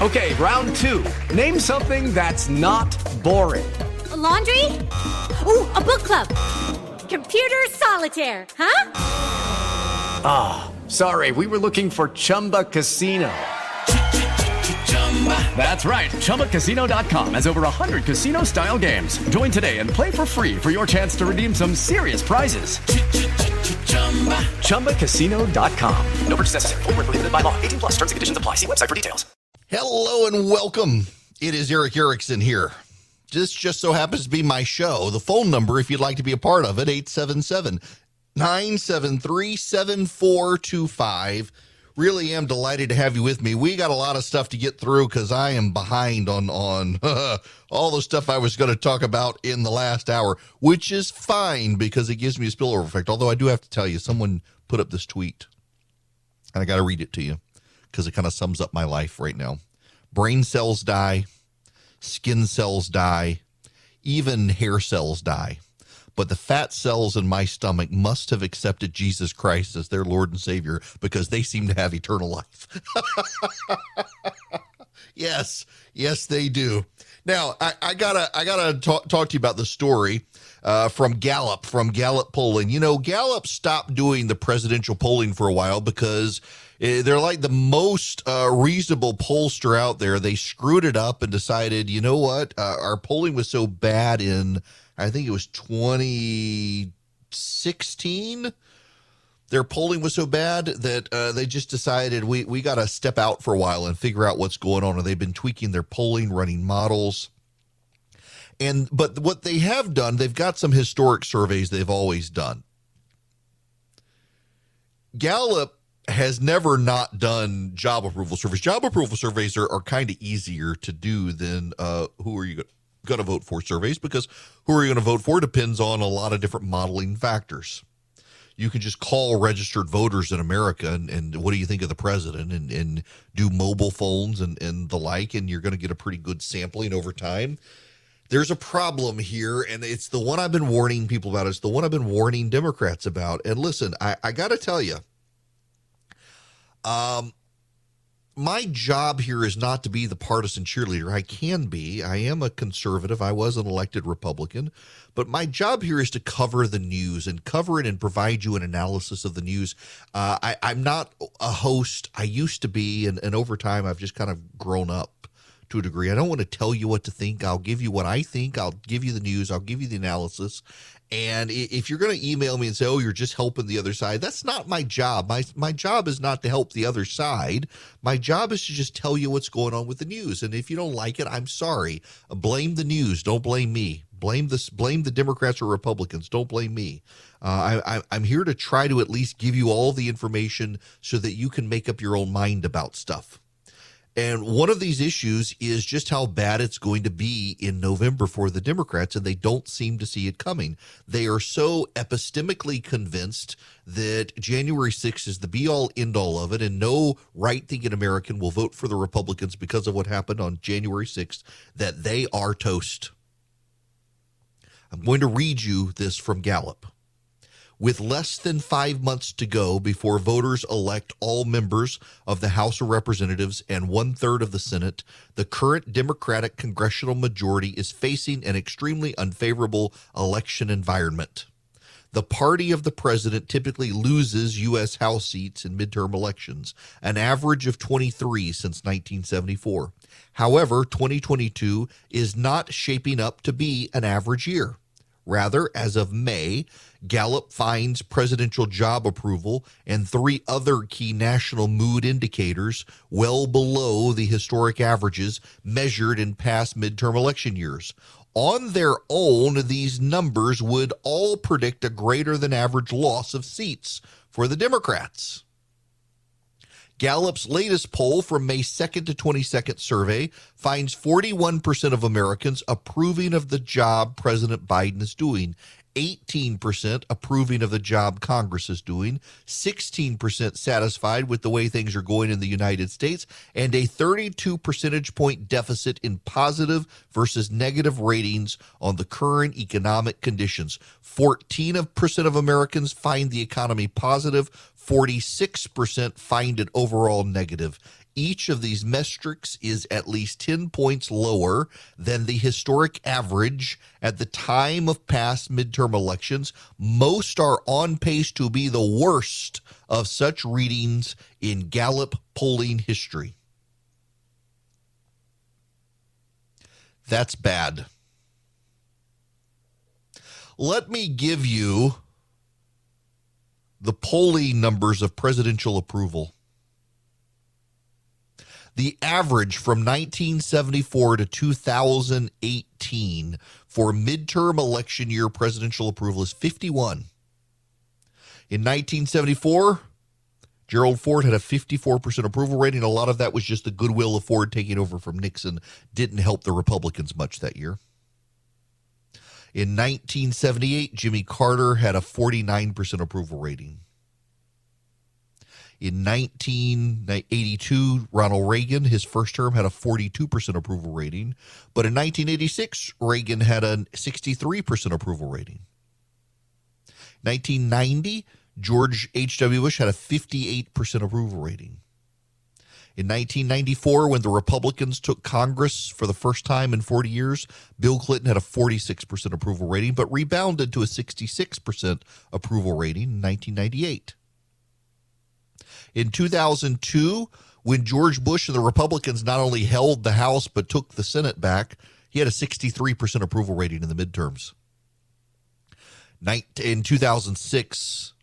Okay, round two. Name something that's not boring. A laundry? Ooh, a book club. Computer solitaire, huh? Ah, sorry, we were looking for Chumba Casino. That's right, ChumbaCasino.com has over 100 casino-style games. Join today and play for free for your chance to redeem some serious prizes. ChumbaCasino.com. No purchase necessary. Void where prohibited by law. 18 plus. Terms and conditions apply. See website for details. Hello and welcome. It is Eric Erickson here. This just so happens to be my show. The phone number, if you'd like to be a part of it, 877-973-7425. Really am delighted to have you with me. We got a lot of stuff to get through because I am behind on all the stuff I was going to talk about in the last hour, which is fine because it gives me a spillover effect. Although I do have to tell you, someone put up this tweet, and I got to read it to you because it kind of sums up my life right now. Brain cells die, skin cells die, even hair cells die. But the fat cells in my stomach must have accepted Jesus Christ as their Lord and Savior because they seem to have eternal life. Yes, they do. Now, I gotta talk to you about the story from Gallup polling. You know, Gallup stopped doing the presidential polling for a while because they're like the most reasonable pollster out there. They screwed it up and decided, you know what, our polling was so bad in, I think it was 2016. Their polling was so bad that they just decided we got to step out for a while and figure out what's going on. And they've been tweaking their polling, running models. But what they have done, they've got some historic surveys they've always done. Gallup has never not done job approval surveys. Job approval surveys are kind of easier to do than who are you going to vote for surveys, because who are you going to vote for depends on a lot of different modeling factors. You can just call registered voters in America and what do you think of the president and do mobile phones and the like, and you're going to get a pretty good sampling over time. There's a problem here, and it's the one I've been warning people about. It's the one I've been warning Democrats about. And listen, I got to tell you, my job here is not to be the partisan cheerleader. I can be. I am a conservative. I was an elected Republican. But my job here is to cover the news and cover it and provide you an analysis of the news. I'm not a host. I used to be, and over time I've just kind of grown up to a degree. I don't want to tell you what to think. I'll give you what I think. I'll give you the news. I'll give you the analysis. And if you're going to email me and say, oh, you're just helping the other side, that's not my job. My job is not to help the other side. My job is to just tell you what's going on with the news. And if you don't like it, I'm sorry. Blame the news. Don't blame me. Blame the Democrats or Republicans. Don't blame me. I'm here to try to at least give you all the information so that you can make up your own mind about stuff. And one of these issues is just how bad it's going to be in November for the Democrats, and they don't seem to see it coming. They are so epistemically convinced that January 6th is the be-all, end-all of it, and no right-thinking American will vote for the Republicans because of what happened on January 6th, that they are toast. I'm going to read you this from Gallup. With less than 5 months to go before voters elect all members of the House of Representatives and 1/3 of the Senate, the current Democratic congressional majority is facing an extremely unfavorable election environment. The party of the president typically loses U.S. House seats in midterm elections, an average of 23 since 1974. However, 2022 is not shaping up to be an average year. Rather, as of May, Gallup finds presidential job approval and 3 other key national mood indicators well below the historic averages measured in past midterm election years. On their own, these numbers would all predict a greater than average loss of seats for the Democrats. Gallup's latest poll from May 2nd to 22nd survey finds 41% of Americans approving of the job President Biden is doing, 18% approving of the job Congress is doing, 16% satisfied with the way things are going in the United States, and a 32 percentage point deficit in positive versus negative ratings on the current economic conditions. 14% of Americans find the economy positive, 46% find it overall negative. Each of these metrics is at least 10 points lower than the historic average at the time of past midterm elections. Most are on pace to be the worst of such readings in Gallup polling history. That's bad. Let me give you the polling numbers of presidential approval. The average from 1974 to 2018 for midterm election year presidential approval is 51. In 1974, Gerald Ford had a 54% approval rating. A lot of that was just the goodwill of Ford taking over from Nixon. Didn't help the Republicans much that year. In 1978, Jimmy Carter had a 49% approval rating. In 1982, Ronald Reagan, his first term, had a 42% approval rating. But in 1986, Reagan had a 63% approval rating. 1990, George H.W. Bush had a 58% approval rating. In 1994, when the Republicans took Congress for the first time in 40 years, Bill Clinton had a 46% approval rating, but rebounded to a 66% approval rating in 1998. In 2002, when George Bush and the Republicans not only held the House but took the Senate back, he had a 63% approval rating in the midterms. In 2006,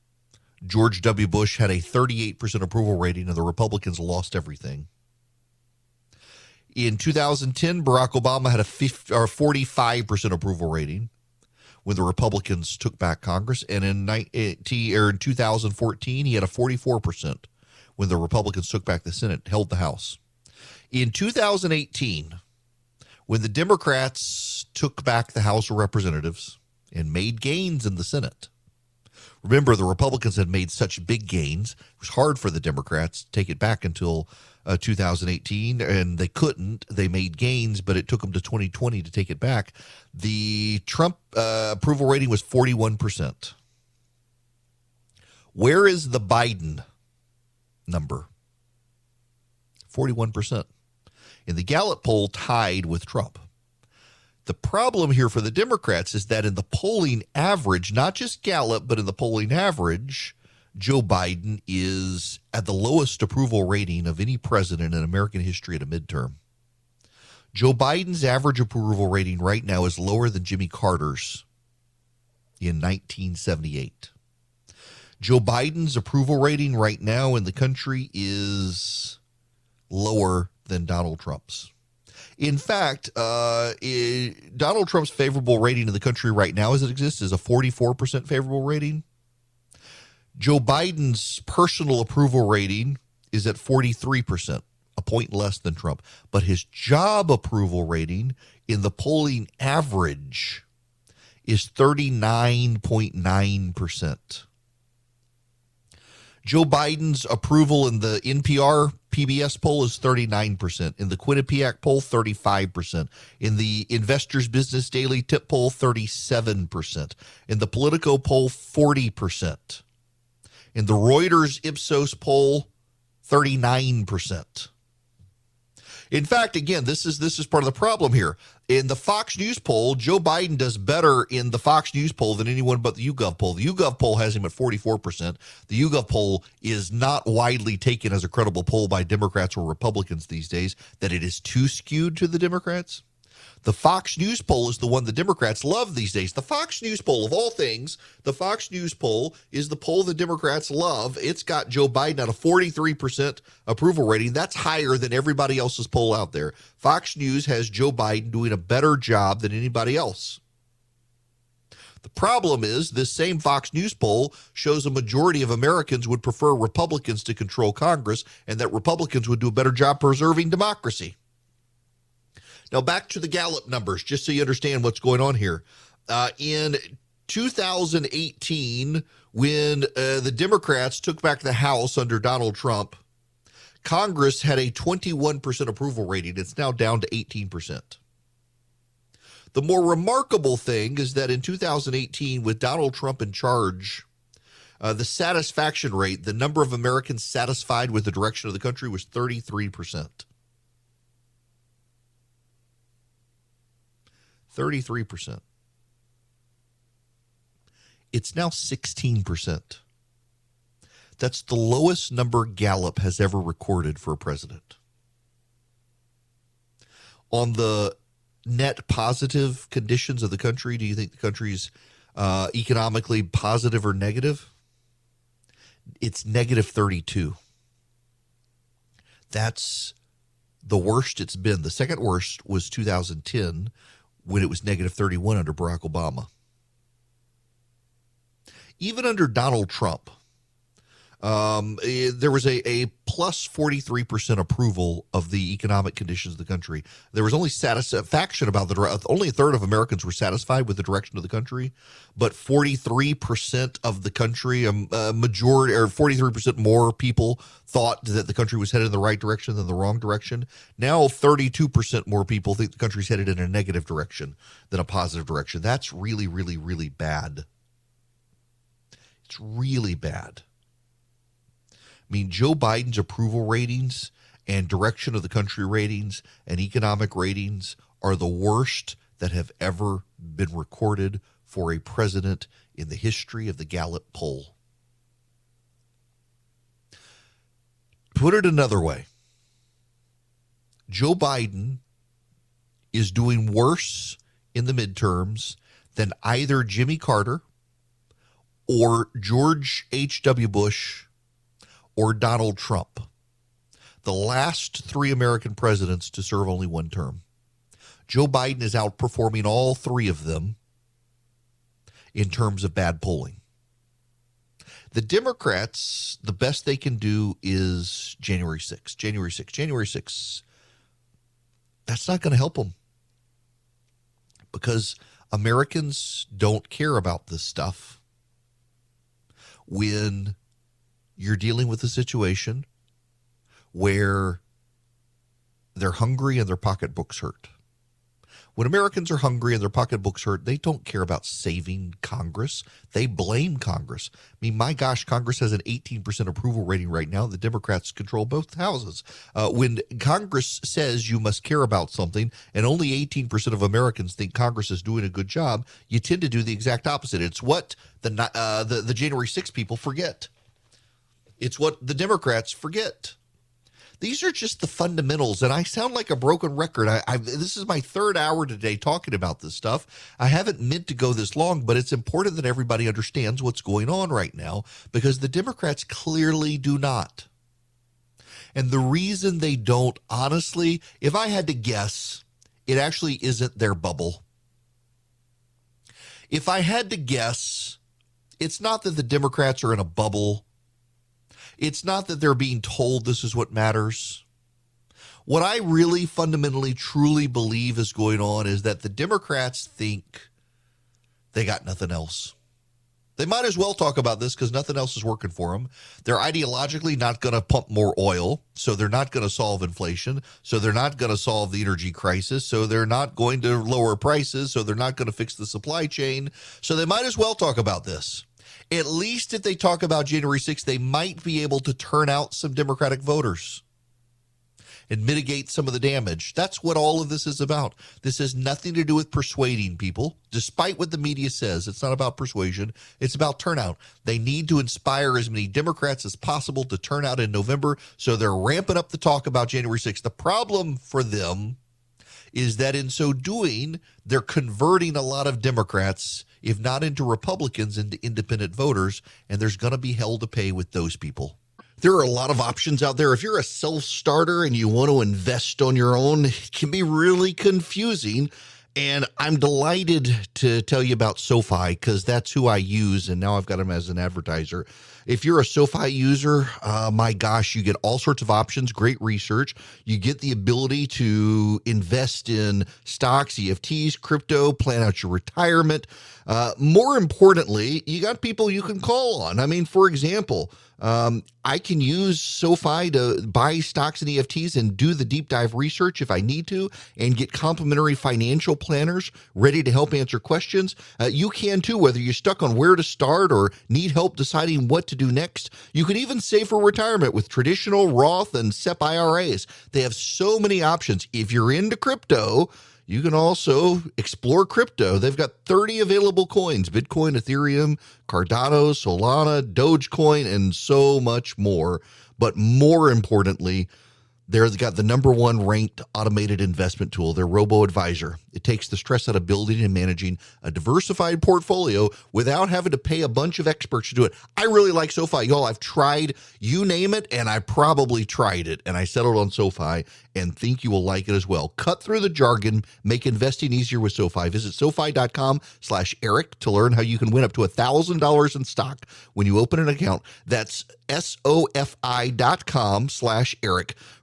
George W. Bush had a 38% approval rating, and the Republicans lost everything. In 2010, Barack Obama had a 45% approval rating when the Republicans took back Congress, and in 2014, he had a 44% when the Republicans took back the Senate, held the House. In 2018, when the Democrats took back the House of Representatives and made gains in the Senate, remember, the Republicans had made such big gains. It was hard for the Democrats to take it back until 2018, and they couldn't. They made gains, but it took them to 2020 to take it back. The Trump approval rating was 41%. Where is the Biden number? 41%. In the Gallup poll, tied with Trump. The problem here for the Democrats is that in the polling average, not just Gallup, but in the polling average, Joe Biden is at the lowest approval rating of any president in American history at a midterm. Joe Biden's average approval rating right now is lower than Jimmy Carter's in 1978. Joe Biden's approval rating right now in the country is lower than Donald Trump's. In fact, Donald Trump's favorable rating in the country right now as it exists is a 44% favorable rating. Joe Biden's personal approval rating is at 43%, a point less than Trump. But his job approval rating in the polling average is 39.9%. Joe Biden's approval in the NPR PBS poll is 39%. In the Quinnipiac poll, 35%. In the Investors Business Daily Tip poll, 37%. In the Politico poll, 40%. In the Reuters Ipsos poll, 39%. In fact, again, this is part of the problem here. In the Fox News poll, Joe Biden does better in the Fox News poll than anyone but the YouGov poll. The YouGov poll has him at 44%. The YouGov poll is not widely taken as a credible poll by Democrats or Republicans these days, that it is too skewed to the Democrats. The Fox News poll is the one the Democrats love these days. The Fox News poll, of all things, the Fox News poll is the poll the Democrats love. It's got Joe Biden at a 43% approval rating. That's higher than everybody else's poll out there. Fox News has Joe Biden doing a better job than anybody else. The problem is this same Fox News poll shows a majority of Americans would prefer Republicans to control Congress and that Republicans would do a better job preserving democracy. Now, back to the Gallup numbers, just so you understand what's going on here. In 2018, when the Democrats took back the House under Donald Trump, Congress had a 21% approval rating. It's now down to 18%. The more remarkable thing is that in 2018, with Donald Trump in charge, The satisfaction rate, the number of Americans satisfied with the direction of the country, was 33%. 33%. It's now 16%. That's the lowest number Gallup has ever recorded for a president. On the net positive conditions of the country, do you think the country's economically positive or negative? It's negative 32. That's the worst it's been. The second worst was 2010, when it was negative 31 under Barack Obama. Even under Donald Trump, there was a plus 43% approval of the economic conditions of the country. There was only satisfaction about only a third of Americans were satisfied with the direction of the country, but 43% of the country, a majority, or 43% more people thought that the country was headed in the right direction than the wrong direction. Now 32% more people think the country's headed in a negative direction than a positive direction. That's really, really, really bad. It's really bad. I mean, Joe Biden's approval ratings and direction of the country ratings and economic ratings are the worst that have ever been recorded for a president in the history of the Gallup poll. Put it another way, Joe Biden is doing worse in the midterms than either Jimmy Carter or George H.W. Bush or Donald Trump, the last three American presidents to serve only one term. Joe Biden is outperforming all three of them in terms of bad polling. The Democrats, the best they can do is January 6th. January 6th. That's not going to help them, because Americans don't care about this stuff when you're dealing with a situation where they're hungry and their pocketbooks hurt. When Americans are hungry and their pocketbooks hurt, they don't care about saving Congress. They blame Congress. I mean, my gosh, Congress has an 18% approval rating right now. The Democrats control both houses. When Congress says you must care about something and only 18% of Americans think Congress is doing a good job, you tend to do the exact opposite. It's what the January 6 people forget. It's what the Democrats forget. These are just the fundamentals, and I sound like a broken record. This is my third hour today talking about this stuff. I haven't meant to go this long, but it's important that everybody understands what's going on right now, because the Democrats clearly do not. And the reason they don't, honestly, if I had to guess, it actually isn't their bubble. If I had to guess, it's not that the Democrats are in a bubble. It's not that they're being told this is what matters. What I really fundamentally, truly believe is going on is that the Democrats think they got nothing else. They might as well talk about this because nothing else is working for them. They're ideologically not going to pump more oil, so they're not going to solve inflation, so they're not going to solve the energy crisis, so they're not going to lower prices, so they're not going to fix the supply chain, so they might as well talk about this. At least if they talk about January 6th, they might be able to turn out some Democratic voters and mitigate some of the damage. That's what all of this is about. This has nothing to do with persuading people, despite what the media says. It's not about persuasion. It's about turnout. They need to inspire as many Democrats as possible to turn out in November, so they're ramping up the talk about January 6th. The problem for them is that in so doing, they're converting a lot of Democrats, if not into Republicans, into independent voters, and there's going to be hell to pay with those people. There are a lot of options out there. If you're a self-starter and you want to invest on your own, it can be really confusing. And I'm delighted to tell you about SoFi, because that's who I use, and now I've got them as an advertiser. If you're a SoFi user, my gosh, you get all sorts of options, great research. You get the ability to invest in stocks, EFTs, crypto, plan out your retirement. More importantly, you got people you can call on. I mean, for example, I can use SoFi to buy stocks and EFTs and do the deep dive research if I need to and get complimentary financial planners ready to help answer questions. You can too, whether you're stuck on where to start or need help deciding what to do next. You can even save for retirement with traditional Roth and SEP IRAs. They have so many options. If you're into crypto, you can also explore crypto. They've got 30 available coins: Bitcoin, Ethereum, Cardano, Solana, Dogecoin, and so much more. But more importantly, they've got the number one ranked automated investment tool, their robo-advisor. It takes the stress out of building and managing a diversified portfolio without having to pay a bunch of experts to do it. I really like SoFi. Y'all, I've tried, you name it, and I probably tried it, and I settled on SoFi and think you will like it as well. Cut through the jargon, make investing easier with SoFi. Visit SoFi.com/Eric to learn how you can win up to $1,000 in stock when you open an account. That's SoFi.com/Eric.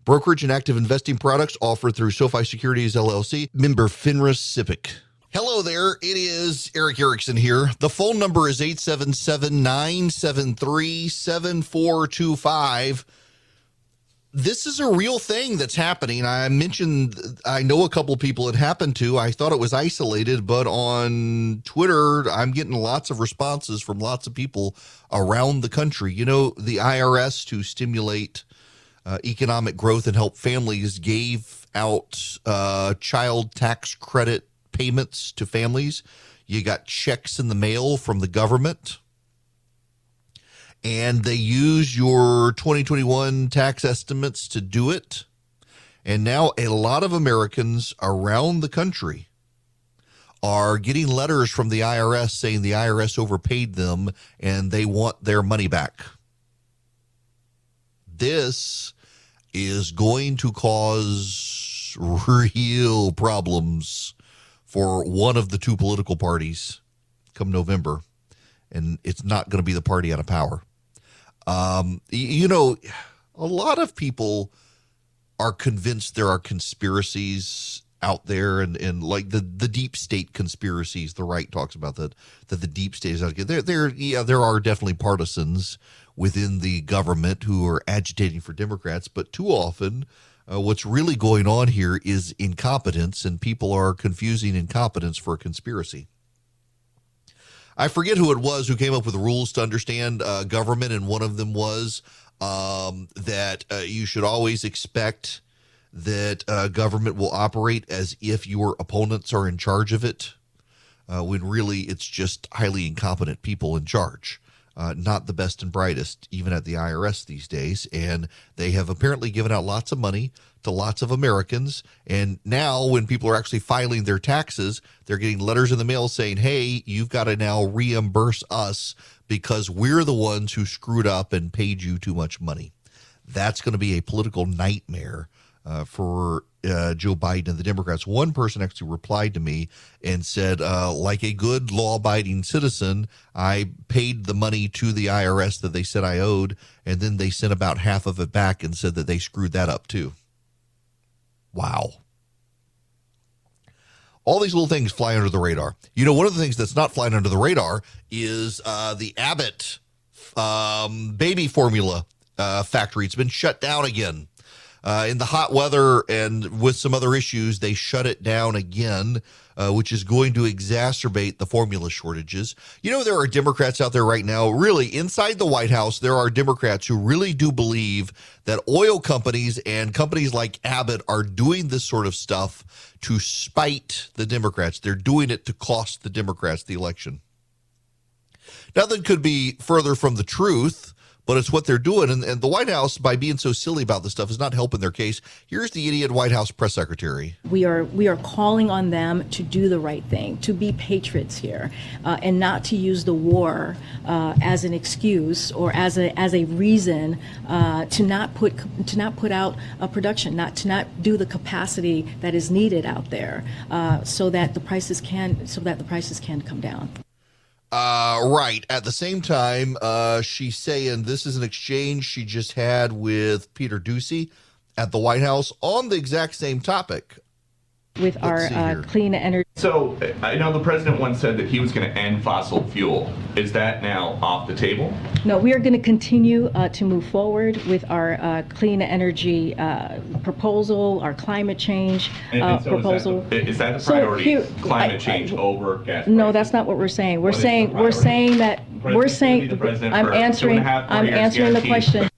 Brokerage and active investing products offered through SoFi Securities LLC, member FINRA SIPC. Hello there, it is Eric Erickson here. The phone number is 877-973-7425. This is a real thing that's happening. I mentioned I know a couple people it happened to. I thought it was isolated, but on Twitter, I'm getting lots of responses from lots of people around the country. You know, the IRS, to stimulate economic growth and help families, gave out child tax credit payments to families. You got checks in the mail from the government, and they use your 2021 tax estimates to do it. And now a lot of Americans around the country are getting letters from the IRS saying the IRS overpaid them and they want their money back. This is going to cause real problems for one of the two political parties come November, and it's not going to be the party out of power. You know, a lot of people are convinced there are conspiracies out there, and like the deep state conspiracies. The right talks about that the deep state is out there. There are definitely partisans within the government who are agitating for Democrats, but too often what's really going on here is incompetence, and people are confusing incompetence for a conspiracy. I forget who it was who came up with rules to understand government, and one of them was that you should always expect that government will operate as if your opponents are in charge of it, when really it's just highly incompetent people in charge. Not the best and brightest, even at the IRS these days. And they have apparently given out lots of money to lots of Americans. And now when people are actually filing their taxes, they're getting letters in the mail saying, hey, you've got to now reimburse us because we're the ones who screwed up and paid you too much money. That's going to be a political nightmare for Joe Biden and the Democrats. One person actually replied to me and said, like a good law-abiding citizen, I paid the money to the IRS that they said I owed, and then they sent about half of it back and said that they screwed that up too. Wow. All these little things fly under the radar. You know, one of the things that's not flying under the radar is the Abbott baby formula factory. It's been shut down again. In the hot weather and with some other issues, they shut it down again, which is going to exacerbate the formula shortages. You know, there are Democrats out there right now, really inside the White House, there are Democrats who really do believe that oil companies and companies like Abbott are doing this sort of stuff to spite the Democrats. They're doing it to cost the Democrats the election. Nothing could be further from the truth, but it's what they're doing. And the White House, by being so silly about this stuff, is not helping their case. Here's the idiot White House press secretary. We are calling on them to do the right thing, to be patriots here, and not to use the war as an excuse or as a reason to not put out a production, to not do the capacity that is needed out there, so that the prices can come down. Right. At the same time, she's saying this is an exchange she just had with Peter Doocy at the White House on the exact same topic. with our clean energy. So I know the president once said that he was going to end fossil fuel. Is that now off the table? No, we are going to continue to move forward with our clean energy proposal, our climate change proposal. Is that the priority? Climate change over gas prices? No, that's not what we're saying. We're saying I'm answering the question.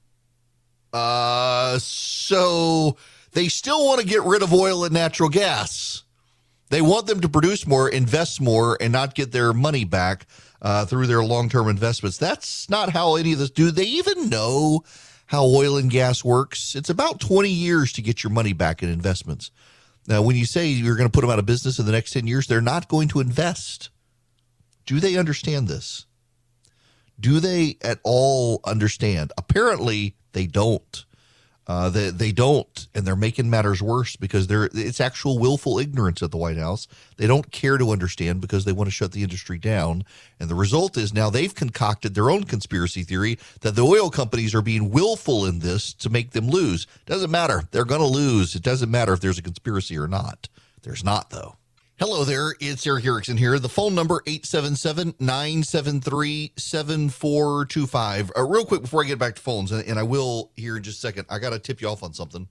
So they still want to get rid of oil and natural gas. They want them to produce more, invest more, and not get their money back through their long-term investments. That's not how any of this. Do they even know how oil and gas works? It's about 20 years to get your money back in investments. Now, when you say you're going to put them out of business in the next 10 years, they're not going to invest. Do they understand this? Do they at all understand? Apparently, they don't. They don't, and they're making matters worse because it's actual willful ignorance at the White House. They don't care to understand because they want to shut the industry down. And the result is now they've concocted their own conspiracy theory that the oil companies are being willful in this to make them lose. Doesn't matter. They're going to lose. It doesn't matter if there's a conspiracy or not. There's not, though. Hello there, it's Eric Erickson here. The phone number, 877-973-7425. Real quick before I get back to phones, and I will here in just a second, I got to tip you off on something.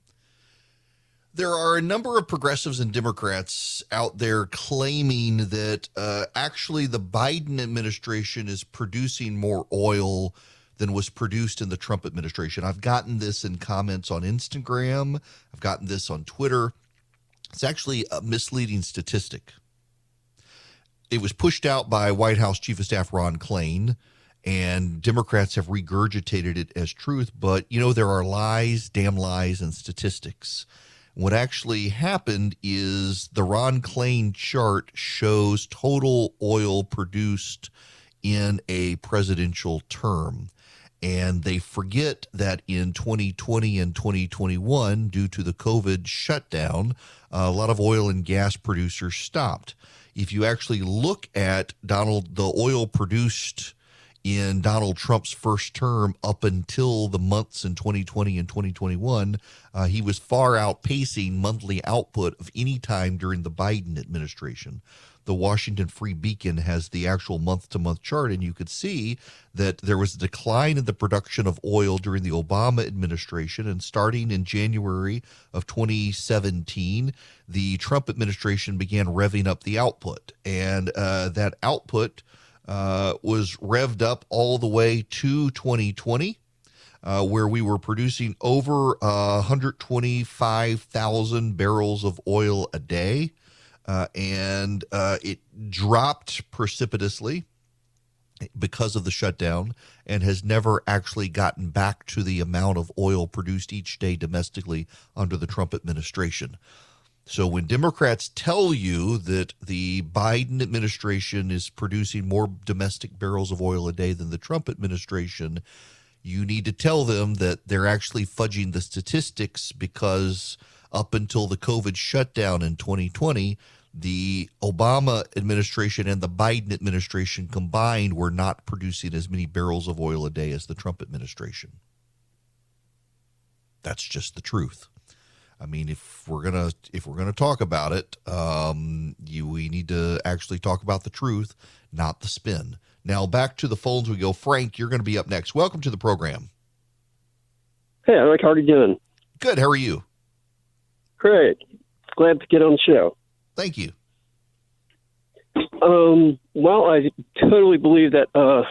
There are a number of progressives and Democrats out there claiming that actually the Biden administration is producing more oil than was produced in the Trump administration. I've gotten this in comments on Instagram. I've gotten this on Twitter. It's actually a misleading statistic. It was pushed out by White House Chief of Staff Ron Klain, and Democrats have regurgitated it as truth. But, you know, there are lies, damn lies, and statistics. What actually happened is the Ron Klain chart shows total oil produced in a presidential term. And they forget that in 2020 and 2021, due to the COVID shutdown, a lot of oil and gas producers stopped. If you actually look at the oil produced in Donald Trump's first term up until the months in 2020 and 2021, he was far outpacing monthly output of any time during the Biden administration. The Washington Free Beacon has the actual month-to-month chart, and you could see that there was a decline in the production of oil during the Obama administration, and starting in January of 2017, the Trump administration began revving up the output, and that output was revved up all the way to 2020, where we were producing over 125,000 barrels of oil a day. And it dropped precipitously because of the shutdown and has never actually gotten back to the amount of oil produced each day domestically under the Trump administration. So when Democrats tell you that the Biden administration is producing more domestic barrels of oil a day than the Trump administration, you need to tell them that they're actually fudging the statistics, because up until the COVID shutdown in 2020, the Obama administration and the Biden administration combined were not producing as many barrels of oil a day as the Trump administration. That's just the truth. I mean, if we're gonna talk about it, we need to actually talk about the truth, not the spin. Now back to the phones we go. Frank, you're going to be up next. Welcome to the program. Hey, Eric, how are you doing? Good. How are you? Great. Glad to get on the show. Thank you. Well, I totally believe that, the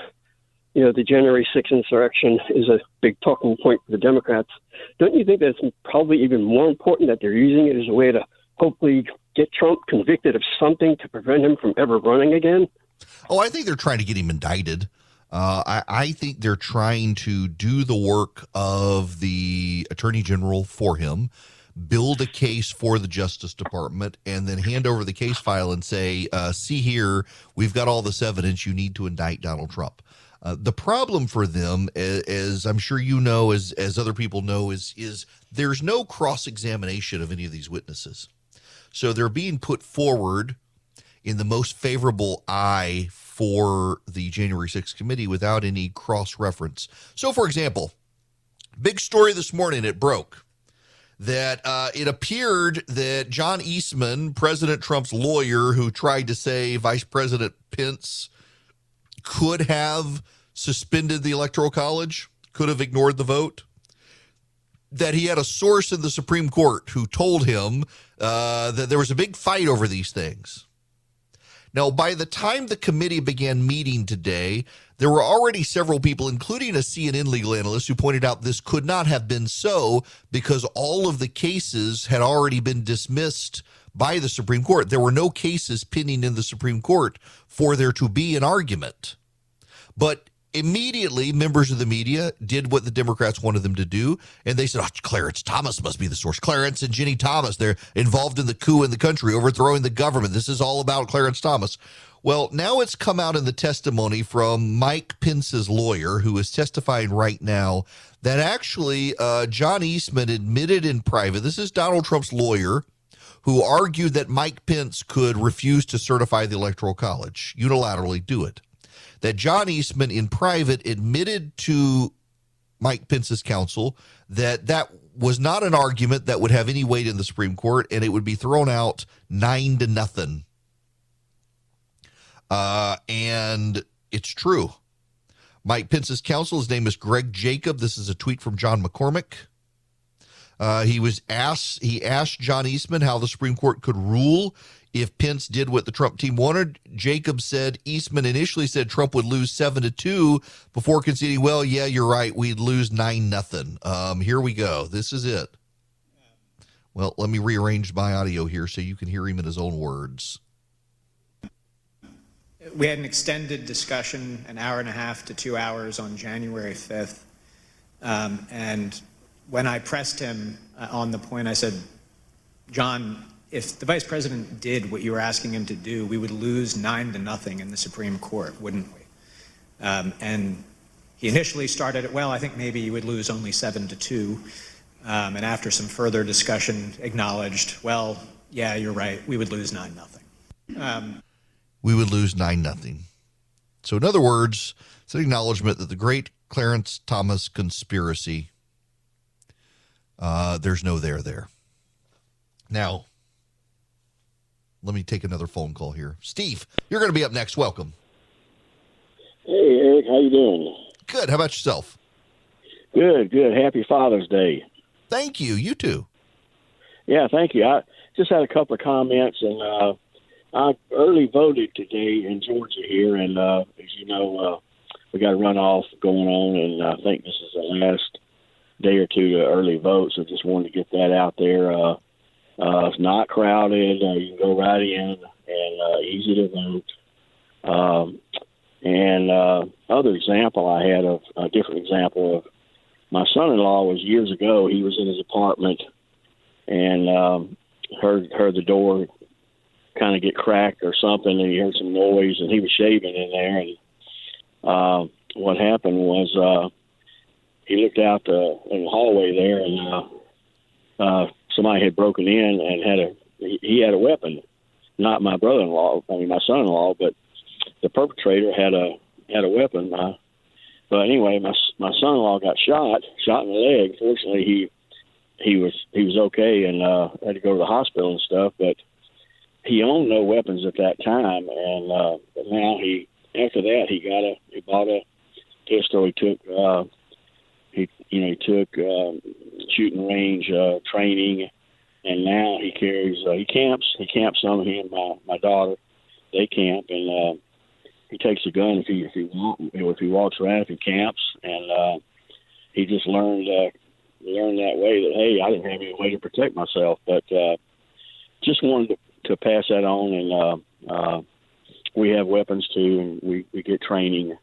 January 6th insurrection is a big talking point for the Democrats. Don't you think that it's probably even more important that they're using it as a way to hopefully get Trump convicted of something to prevent him from ever running again? Oh, I think they're trying to get him indicted. I think they're trying to do the work of the Attorney General for him, build a case for the Justice Department, and then hand over the case file and say, see here, we've got all this evidence, you need to indict Donald Trump. The problem for them, as I'm sure you know, as other people know, is there's no cross-examination of any of these witnesses. So they're being put forward in the most favorable eye for the January 6th committee without any cross-reference. So, for example, big story this morning, it broke. that it appeared that John Eastman, President Trump's lawyer who tried to say Vice President Pence could have suspended the Electoral College, could have ignored the vote, that he had a source in the Supreme Court who told him that there was a big fight over these things. Now, by the time the committee began meeting today, there were already several people, including a CNN legal analyst, who pointed out this could not have been so because all of the cases had already been dismissed by the Supreme Court. There were no cases pending in the Supreme Court for there to be an argument. But immediately, members of the media did what the Democrats wanted them to do, and they said, oh, Clarence Thomas must be the source. Clarence and Ginny Thomas, they're involved in the coup in the country, overthrowing the government. This is all about Clarence Thomas. Well, now it's come out in the testimony from Mike Pence's lawyer, who is testifying right now, that actually John Eastman admitted in private, this is Donald Trump's lawyer, who argued that Mike Pence could refuse to certify the Electoral College, unilaterally do it. That John Eastman in private admitted to Mike Pence's counsel that that was not an argument that would have any weight in the Supreme Court, and it would be thrown out 9-0. And it's true. Mike Pence's counsel, his name is Greg Jacob. This is a tweet from John McCormick. He asked John Eastman how the Supreme Court could rule if Pence did what the Trump team wanted. Jacob said Eastman initially said Trump would lose 7-2 before conceding, well, yeah, you're right, we'd lose 9-0. Here we go. This is it. Well, let me rearrange my audio here so you can hear him in his own words. We had an extended discussion, an hour and a half to 2 hours on January 5th. And when I pressed him on the point, I said, John, if the vice president did what you were asking him to do, we would lose 9-0 in the Supreme Court, wouldn't we? And he initially started it, well, I think maybe you would lose only 7-2. And after some further discussion, acknowledged, well, yeah, you're right, we would lose 9-0. We would lose 9-0. So in other words, it's an acknowledgement that the great Clarence Thomas conspiracy, there's no there. Now, let me take another phone call here. Steve, you're going to be up next. Welcome. Hey, Eric, how you doing? Good. How about yourself? Good. Happy Father's Day. Thank you. You too. Yeah, thank you. I just had a couple of comments, and I early voted today in Georgia here, and as you know, we got a runoff going on, and I think this is the last day or two to early vote, so just wanted to get that out there. It's not crowded. You can go right in, and easy to vote. And other example I had of a different example of my son-in-law was years ago. He was in his apartment and heard the door kind of get cracked or something, and he heard some noise, and he was shaving in there. And what happened was he looked out in the hallway there, and somebody had broken in and he had a weapon. Not my brother-in-law, my son-in-law, but the perpetrator had a weapon. But anyway, my son-in-law got shot in the leg. Fortunately, he was okay and had to go to the hospital and stuff. But he owned no weapons at that time, and now after that he bought a pistol. He took shooting range training, and now he carries he camps. He camps some of him, my daughter. They camp, and he takes a gun if he walks around, if he camps, and he just learned that way that, hey, I didn't have any way to protect myself, but just wanted to pass that on, and we have weapons too, and we get training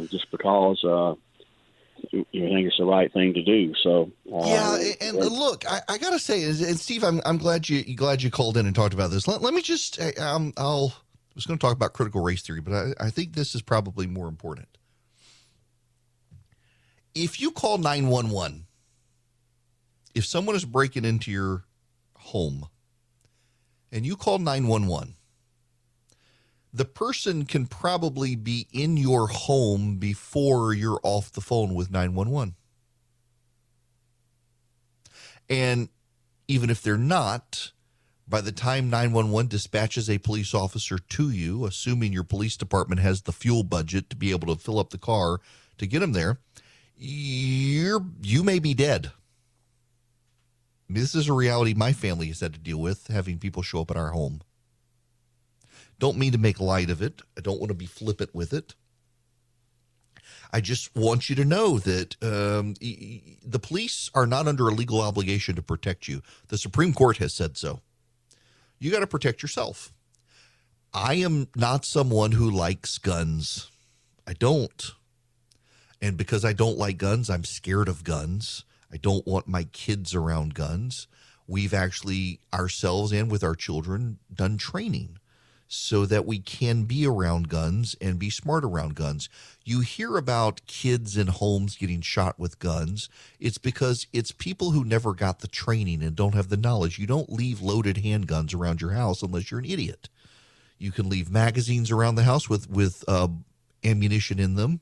just because you think it's the right thing to do. So yeah, and look, I gotta say, and Steve, I'm glad you called in and talked about this. Let me just I was going to talk about critical race theory, but I think this is probably more important. If you call 911, if someone is breaking into your home and you call 911, the person can probably be in your home before you're off the phone with 911. And even if they're not, by the time 911 dispatches a police officer to you, assuming your police department has the fuel budget to be able to fill up the car to get them there, you may be dead. I mean, this is a reality my family has had to deal with, having people show up at our home. Don't mean to make light of it. I don't want to be flippant with it. I just want you to know that the police are not under a legal obligation to protect you. The Supreme Court has said so. You got to protect yourself. I am not someone who likes guns. I don't. And because I don't like guns, I'm scared of guns. I don't want my kids around guns. We've actually, ourselves and with our children, done training so that we can be around guns and be smart around guns. You hear about kids in homes getting shot with guns. It's because it's people who never got the training and don't have the knowledge. You don't leave loaded handguns around your house unless you're an idiot. You can leave magazines around the house with ammunition in them,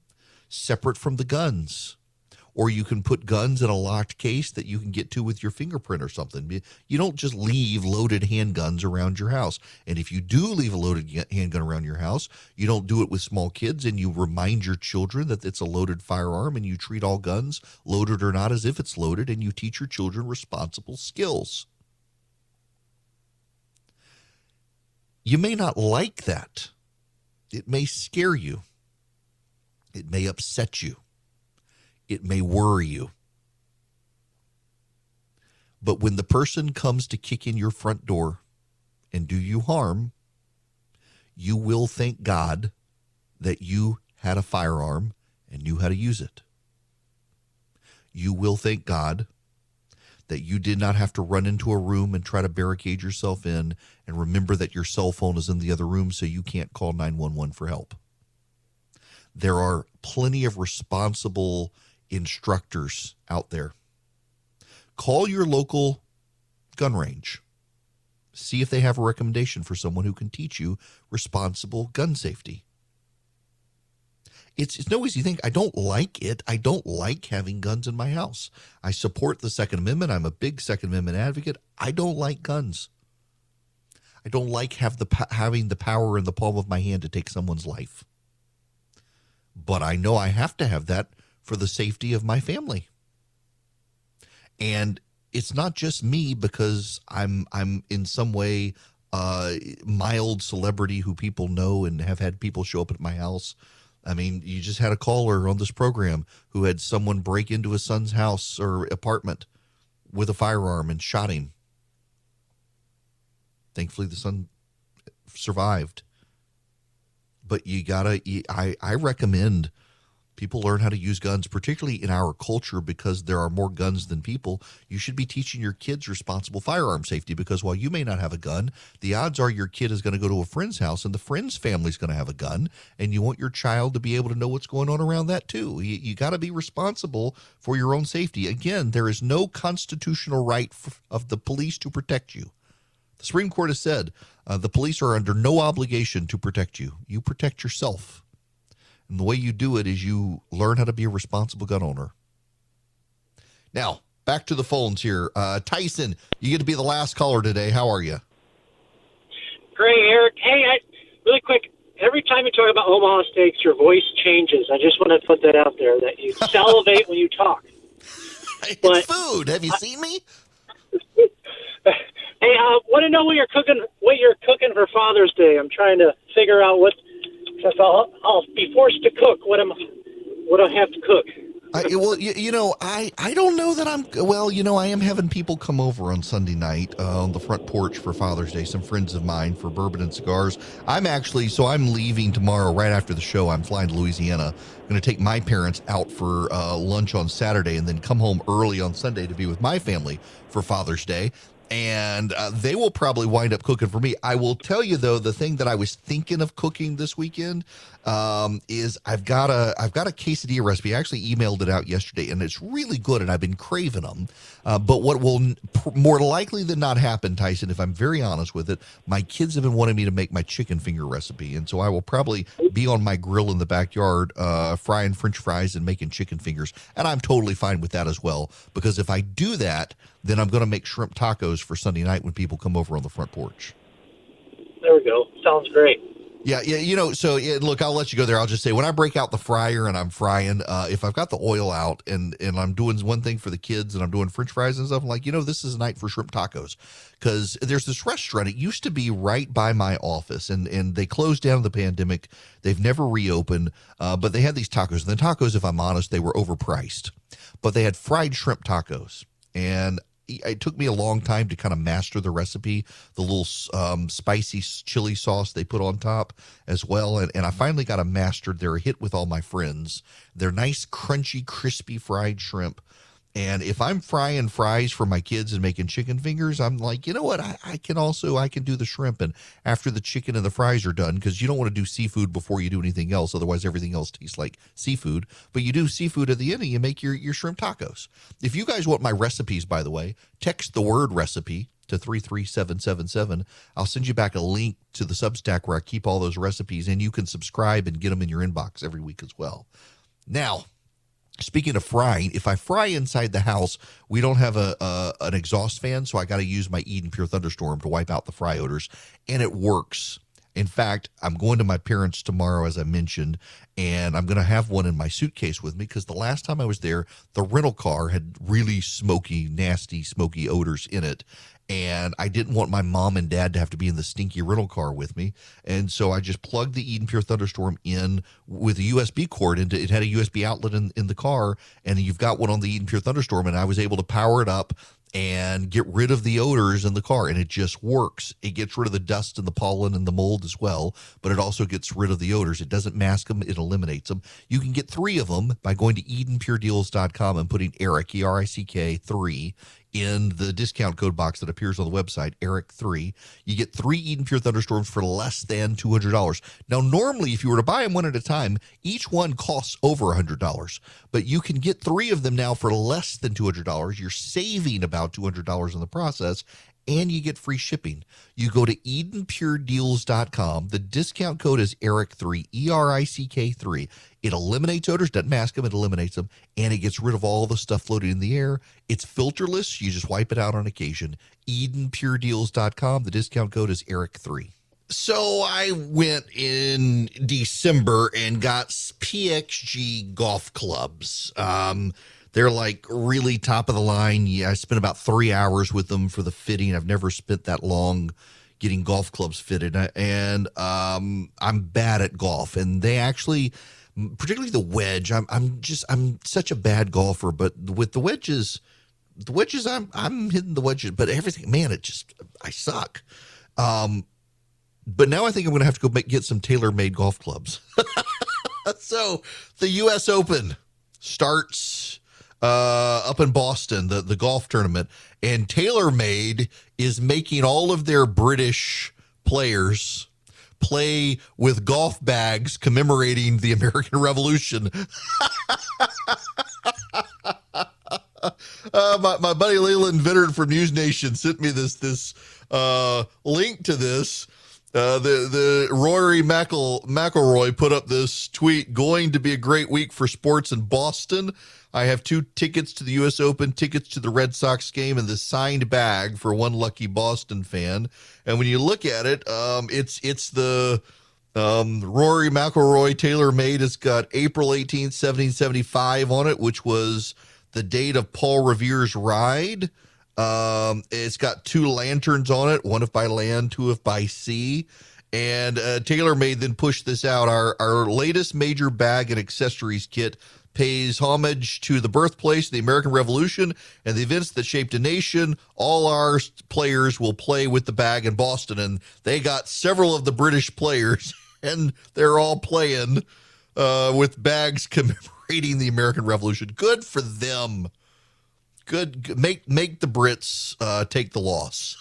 separate from the guns. Or you can put guns in a locked case that you can get to with your fingerprint or something. You don't just leave loaded handguns around your house. And if you do leave a loaded handgun around your house, you don't do it with small kids, and you remind your children that it's a loaded firearm, and you treat all guns, loaded or not, as if it's loaded, and you teach your children responsible skills. You may not like that. It may scare you. It may upset you. It may worry you. But when the person comes to kick in your front door and do you harm, you will thank God that you had a firearm and knew how to use it. You will thank God that you did not have to run into a room and try to barricade yourself in and remember that your cell phone is in the other room so you can't call 911 for help. There are plenty of responsible instructors out there. Call your local gun range. See if they have a recommendation for someone who can teach you responsible gun safety. It's no easy thing. I don't like it. I don't like having guns in my house. I support the Second Amendment. I'm a big Second Amendment advocate. I don't like guns. I don't like having the power in the palm of my hand to take someone's life. But I know I have to have that for the safety of my family. And it's not just me because I'm in some way mild celebrity who people know and have had people show up at my house. I mean, you just had a caller on this program who had someone break into his son's house or apartment with a firearm and shot him. Thankfully, the son survived. But I recommend people learn how to use guns, particularly in our culture, because there are more guns than people. You should be teaching your kids responsible firearm safety, because while you may not have a gun, the odds are your kid is going to go to a friend's house and the friend's family is going to have a gun, and you want your child to be able to know what's going on around that too. You got to be responsible for your own safety. Again, there is no constitutional right of the police to protect you. The Supreme Court has said the police are under no obligation to protect you. You protect yourself. And the way you do it is you learn how to be a responsible gun owner. Now, back to the phones here. Tyson, you get to be the last caller today. How are you? Great, Eric. Hey, really quick, every time you talk about Omaha steaks, your voice changes. I just want to put that out there, that you salivate when you talk. It's food. Have you seen me? Hey, I want to know what you're cooking for Father's Day. I'm trying to figure out what. If I'll be forced to cook, what I have to cook. I don't know that I am having people come over on Sunday night on the front porch for Father's Day, some friends of mine, for bourbon and cigars. I'm leaving tomorrow right after the show. I'm flying to Louisiana. I'm going to take my parents out for lunch on Saturday and then come home early on Sunday to be with my family for Father's Day. and they will probably wind up cooking for me. I will tell you though, the thing that I was thinking of cooking this weekend is I've got a quesadilla recipe. I actually emailed it out yesterday, and it's really good, and I've been craving them. But what will more likely than not happen, Tyson, if I'm very honest with it, my kids have been wanting me to make my chicken finger recipe, and so I will probably be on my grill in the backyard frying French fries and making chicken fingers, and I'm totally fine with that as well, because if I do that, then I'm going to make shrimp tacos for Sunday night when people come over on the front porch. There we go. Sounds great. Yeah, so look, I'll let you go there. I'll just say when I break out the fryer and I'm frying, if I've got the oil out and I'm doing one thing for the kids and I'm doing French fries and stuff, I'm like, this is a night for shrimp tacos. Because there's this restaurant, it used to be right by my office, and they closed down in the pandemic. They've never reopened, but they had these tacos. And the tacos, if I'm honest, they were overpriced. But they had fried shrimp tacos. And it took me a long time to kind of master the recipe, the little spicy chili sauce they put on top as well. And I finally got them mastered. They're a hit with all my friends. They're nice, crunchy, crispy fried shrimp. And if I'm frying fries for my kids and making chicken fingers, I'm like, you know what? I can do the shrimp. And after the chicken and the fries are done, because you don't want to do seafood before you do anything else. Otherwise, everything else tastes like seafood. But you do seafood at the end and you make your shrimp tacos. If you guys want my recipes, by the way, text the word recipe to 33777. I'll send you back a link to the Substack where I keep all those recipes, and you can subscribe and get them in your inbox every week as well. Now, speaking of frying, if I fry inside the house, we don't have an exhaust fan, so I got to use my Eden Pure Thunderstorm to wipe out the fry odors, and it works. In fact, I'm going to my parents' tomorrow, as I mentioned, and I'm going to have one in my suitcase with me because the last time I was there, the rental car had really smoky, nasty, smoky odors in it. And I didn't want my mom and dad to have to be in the stinky rental car with me. And so I just plugged the Eden Pure Thunderstorm in with a USB cord. It had a USB outlet in the car, and you've got one on the Eden Pure Thunderstorm. And I was able to power it up and get rid of the odors in the car. And it just works. It gets rid of the dust and the pollen and the mold as well, but it also gets rid of the odors. It doesn't mask them. It eliminates them. You can get 3 of them by going to EdenPureDeals.com and putting Eric, ERICK 3, in the discount code box that appears on the website, Eric3. You get 3 Eden Pure Thunderstorms for less than $200. Now, normally, if you were to buy them one at a time, each one costs over $100. But you can get 3 of them now for less than $200. You're saving about $200 in the process, and you get free shipping. You go to EdenPureDeals.com. The discount code is Eric3, ERICK3. It eliminates odors, doesn't mask them, it eliminates them, and it gets rid of all the stuff floating in the air. It's filterless. You just wipe it out on occasion. EdenPureDeals.com. The discount code is Eric3. So I went in December and got PXG golf clubs. They're like really top of the line. Yeah, I spent about 3 hours with them for the fitting. I've never spent that long getting golf clubs fitted. And I'm bad at golf. And they actually, particularly the wedge, I'm such a bad golfer. But with the wedges, I'm hitting the wedges. But everything, man, I suck. But now I think I'm going to have to go get some tailor-made golf clubs. So the U.S. Open starts up in Boston, the golf tournament, and TaylorMade is making all of their British players play with golf bags commemorating the American Revolution. My buddy Leland Vittert from News Nation sent me this link to this. The Rory McIlroy put up this tweet: going to be a great week for sports in Boston. I have 2 tickets to the U.S. Open, tickets to the Red Sox game, and the signed bag for one lucky Boston fan. And when you look at it, it's the Rory McIlroy TaylorMade. It's got April 18th, 1775 on it, which was the date of Paul Revere's ride. It's got 2 lanterns on it, one if by land, 2 if by sea. And TaylorMade then pushed this out. Our latest major bag and accessories kit pays homage to the birthplace of the American Revolution and the events that shaped a nation. All our players will play with the bag in Boston, and they got several of the British players, and they're all playing with bags commemorating the American Revolution. Good for them. Good. Make the Brits take the loss.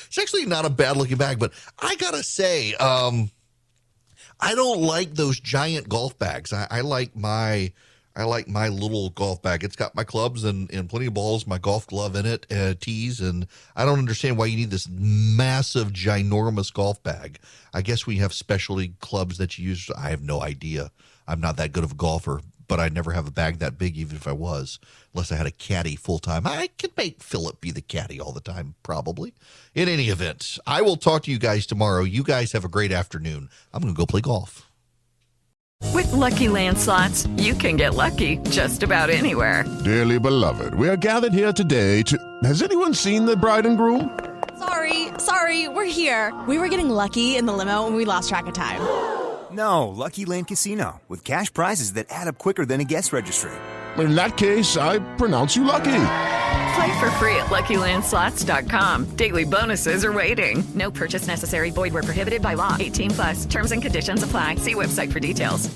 It's actually not a bad looking bag, but I gotta say, I don't like those giant golf bags. I like my little golf bag. It's got my clubs and plenty of balls, my golf glove in it, tees, and I don't understand why you need this massive, ginormous golf bag. I guess we have specialty clubs that you use. I have no idea. I'm not that good of a golfer, but I never have a bag that big, even if I was, unless I had a caddy full time. I could make Philip be the caddy all the time, probably. In any event, I will talk to you guys tomorrow. You guys have a great afternoon. I'm going to go play golf. With Lucky Land Slots, you can get lucky just about anywhere. Dearly beloved, we are gathered here today to... Has anyone seen the bride and groom? Sorry, we're here. We were getting lucky in the limo and we lost track of time. No, Lucky Land Casino, with cash prizes that add up quicker than a guest registry. In that case, I pronounce you lucky. Play for free at LuckyLandSlots.com. Daily bonuses are waiting. No purchase necessary. Void where prohibited by law. 18+. Terms and conditions apply. See website for details.